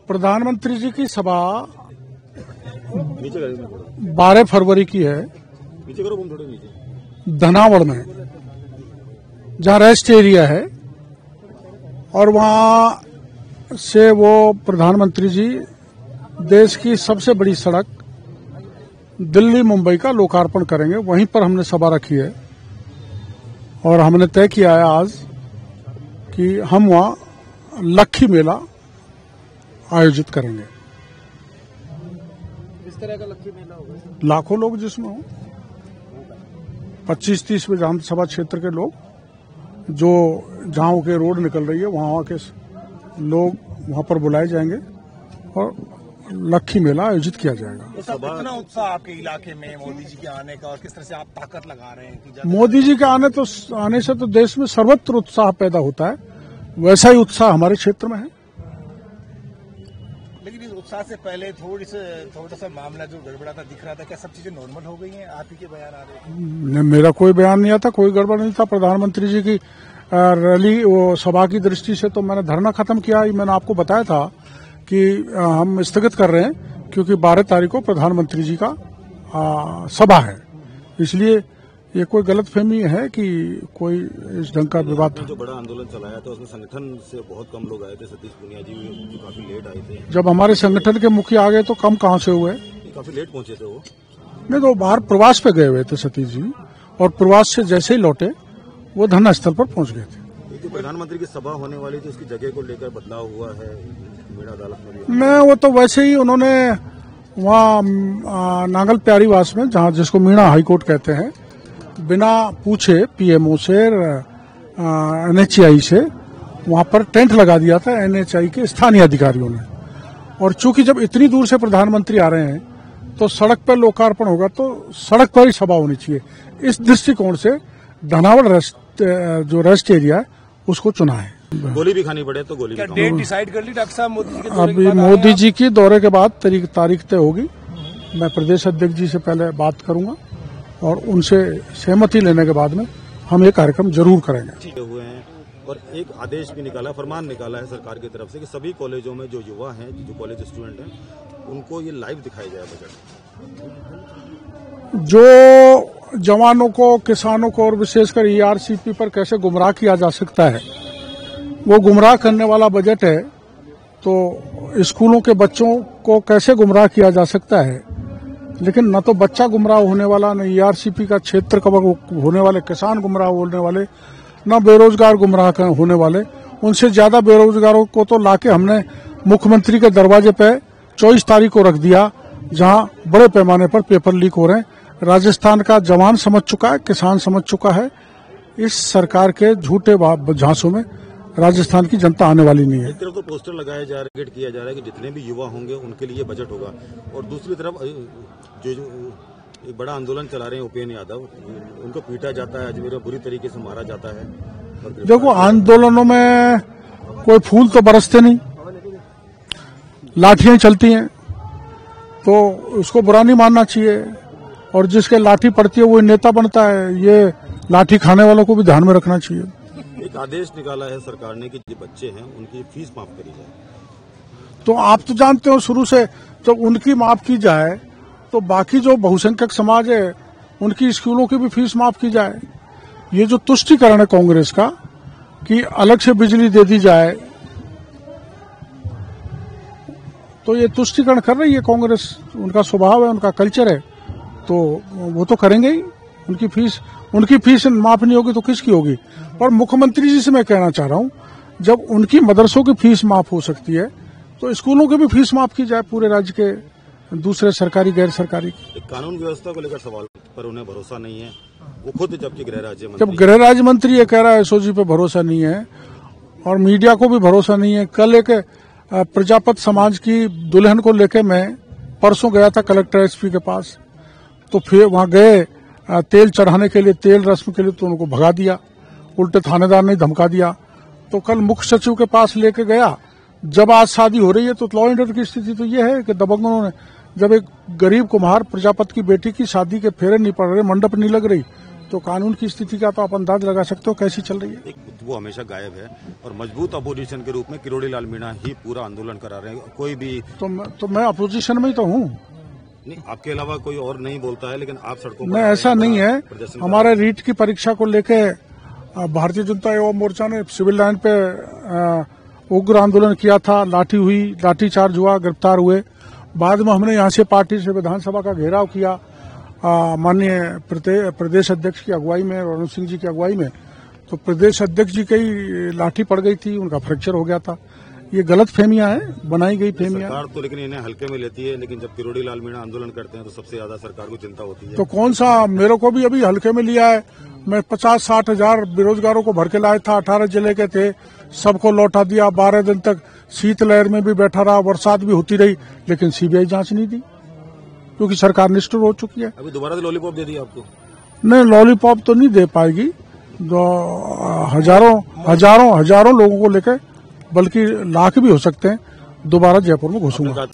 प्रधानमंत्री जी की सभा 12 फरवरी की है धनावड़ में, जहां रेस्ट एरिया है, और वहां से वो प्रधानमंत्री जी देश की सबसे बड़ी सड़क दिल्ली मुंबई का लोकार्पण करेंगे। वहीं पर हमने सभा रखी है और हमने तय किया है आज कि हम वहां लक्खी मेला आयोजित करेंगे। इस तरह का लक्खी मेला होगा, लाखों लोग जिसमें हो, 25-30 विधानसभा क्षेत्र के लोग, जो जहां के रोड निकल रही है वहां के लोग वहां पर बुलाए जाएंगे और लक्खी मेला आयोजित किया जाएगा। कितना उत्साह आपके इलाके में मोदी जी के आने का, और किस तरह से आप ताकत लगा रहे हैं कि मोदी जी के आने से तो देश में सर्वत्र उत्साह पैदा होता है, वैसा ही उत्साह हमारे क्षेत्र में है। लेकिन इस उत्साह से पहले थोड़ा सा मामला जो गड़बड़ा था दिख रहा था, क्या सब चीजें नॉर्मल हो गई हैं? आप ही के बयान आ रहे हैं। मेरा कोई बयान नहीं आता, कोई गड़बड़ नहीं था। प्रधानमंत्री जी की रैली, वो सभा की दृष्टि से तो मैंने धरना खत्म किया। मैंने आपको बताया था कि हम स्थगित कर रहे हैं क्योंकि 12 तारीख को प्रधानमंत्री जी का सभा है, इसलिए ये कोई गलतफहमी है कि कोई इस ढंग का विवाद था। जो बड़ा आंदोलन चलाया था उसमें संगठन से बहुत कम लोग आए थे। सतीश पूनिया जी काफी लेट आए थे। जब हमारे संगठन के मुखिया आ गए तो कम कहां से हुए? काफी लेट पहुंचे थे वो। नहीं तो बाहर प्रवास पे गए हुए थे सतीश जी, और प्रवास से जैसे ही लौटे वो धरना स्थल पर पहुंच गए थे। तो प्रधानमंत्री की सभा होने वाली थी, उसकी जगह को लेकर बदलाव हुआ है मेरा अदालत में। मैं वो तो वैसे ही उन्होंने वहाँ नांगल प्यारीवास में, जहाँ जिसको मीणा हाईकोर्ट कहते हैं, बिना पूछे पीएमओ से, एनएचआई से वहां पर टेंट लगा दिया था एनएचआई के स्थानीय अधिकारियों ने। और चूंकि जब इतनी दूर से प्रधानमंत्री आ रहे हैं तो सड़क पर लोकार्पण होगा तो सड़क पर ही सभा होनी चाहिए। इस दृष्टिकोण से धनावड़ जो रेस्ट एरिया है उसको चुना है। गोली भी खानी पड़े तो गोली। क्या डेट डिसाइड कर ली डॉक्टर साहब मोदी जी के? अभी मोदी जी की दौरे के बाद तारीख तय होगी। मैं प्रदेश अध्यक्ष जी से पहले बात करूंगा और उनसे सहमति लेने के बाद में हम ये कार्यक्रम जरूर करेंगे। हुए हैं और एक आदेश भी निकाला, फरमान निकाला है सरकार की तरफ से कि सभी कॉलेजों में जो युवा हैं, जो कॉलेज स्टूडेंट हैं, उनको ये लाइव दिखाया जाए बजट। जो जवानों को, किसानों को और विशेषकर ईआरसीपी पर कैसे गुमराह किया जा सकता है, वो गुमराह करने वाला बजट है। तो स्कूलों के बच्चों को कैसे गुमराह किया जा सकता है, लेकिन न तो बच्चा गुमराह होने वाला, न ईआरसीपी का क्षेत्र का होने वाले किसान गुमराह होने वाले, न बेरोजगार गुमराह होने वाले। उनसे ज्यादा बेरोजगारों को तो लाके हमने मुख्यमंत्री के दरवाजे पे 24 तारीख को रख दिया, जहां बड़े पैमाने पर पेपर लीक हो रहे हैं। राजस्थान का जवान समझ चुका है, किसान समझ चुका है, इस सरकार के झूठे झांसों में राजस्थान की जनता आने वाली नहीं है। एक तरफ तो पोस्टर लगाया जा रहा है, किया जा रहा है कि जितने भी युवा होंगे उनके लिए बजट होगा, और दूसरी तरफ जो एक बड़ा आंदोलन चला रहे हैं उपेंद्र यादव, उनको पीटा जाता है, अजमेर में बुरी तरीके से मारा जाता है। देखो, आंदोलनों में कोई फूल तो बरसते नहीं, लाठियां चलती हैं, तो उसको बुरा नहीं मानना चाहिए। और जिसके लाठी पड़ती है वो नेता बनता है, ये लाठी खाने वालों को भी ध्यान में रखना चाहिए। एक आदेश निकाला है सरकार ने कि जो बच्चे हैं उनकी फीस माफ करी जाए। तो आप तो जानते हो शुरू से, तो उनकी माफ की जाए तो बाकी जो बहुसंख्यक समाज है उनकी स्कूलों की भी फीस माफ की जाए। ये जो तुष्टीकरण है कांग्रेस का कि अलग से बिजली दे दी जाए, तो ये तुष्टीकरण कर रही है कांग्रेस। उनका स्वभाव है, उनका कल्चर है, तो वो तो करेंगे ही। उनकी फीस माफ नहीं होगी तो किसकी होगी? और मुख्यमंत्री जी से मैं कहना चाह रहा हूं, जब उनकी मदरसों की फीस माफ हो सकती है तो स्कूलों की भी फीस माफ की जाए, पूरे राज्य के दूसरे सरकारी गैर सरकारी। कानून व्यवस्था को लेकर सवाल पर उन्हें भरोसा नहीं है, वो खुद जबकि गृह राज्य मंत्री, जब गृह राज्य मंत्री ये कह रहा है एसओजी पे भरोसा नहीं है और मीडिया को भी भरोसा नहीं है। कल एक प्रजापत समाज की दुल्हन को लेकर मैं परसों गया था कलेक्टर एसपी के पास, तो फिर वहां गए तेल चढ़ाने के लिए, तेल रस्म के लिए, तो उनको भगा दिया, उल्टे थानेदार ने धमका दिया। तो कल मुख्य सचिव के पास लेके गया, जब आज शादी हो रही है तो लॉ एंड ऑर्डर की स्थिति तो ये है कि दबंगों ने, जब एक गरीब कुम्हार प्रजापत की बेटी की शादी के फेरे नहीं पड़ रहे, मंडप नहीं लग रही, तो कानून की स्थिति का तो आप अंदाज लगा सकते हो कैसी चल रही है। वो हमेशा गायब है और मजबूत अपोजिशन के रूप में किरोड़ी लाल मीणा ही पूरा आंदोलन करा रहे हैं। कोई भी तो मैं अपोजिशन में ही तो हूँ। नहीं, आपके अलावा कोई और नहीं बोलता है, लेकिन आप सड़कों नहीं, ऐसा नहीं है। हमारे रीट की परीक्षा को लेके भारतीय जनता युवा मोर्चा ने सिविल लाइन पे उग्र आंदोलन किया था। लाठी हुई, लाठीचार्ज हुआ, गिरफ्तार हुए। बाद में हमने यहाँ से पार्टी से विधानसभा का घेराव किया माननीय प्रदेश अध्यक्ष की अगुवाई में, वरुण सिंह जी की अगुवाई में। तो प्रदेश अध्यक्ष जी की लाठी पड़ गई थी, उनका फ्रैक्चर हो गया था। ये गलत फहमियां हैं, बनाई गई फहमियां। सरकार तो लेकिन इन्हें हल्के में लेती है, लेकिन जब किरोड़ी लाल मीणा आंदोलन करते हैं तो सबसे ज्यादा सरकार को चिंता होती है। तो कौन सा, मेरे को भी अभी हल्के में लिया है। मैं 50-60 हजार बेरोजगारों को भर के लाया था, 18 जिले के थे, सबको लौटा दिया। 12 दिन तक शीतलहर में भी बैठा रहा, बरसात भी होती रही, लेकिन सीबीआई जांच नहीं दी क्योंकि सरकार निष्ठुर हो चुकी है। अभी दोबारा से लॉलीपॉप दे दिया आपको? नहीं, लॉलीपॉप तो नहीं दे पाएगी। हजारों लोगों को लेकर, बल्कि लाख भी हो सकते हैं, दोबारा जयपुर में घुसूंगा।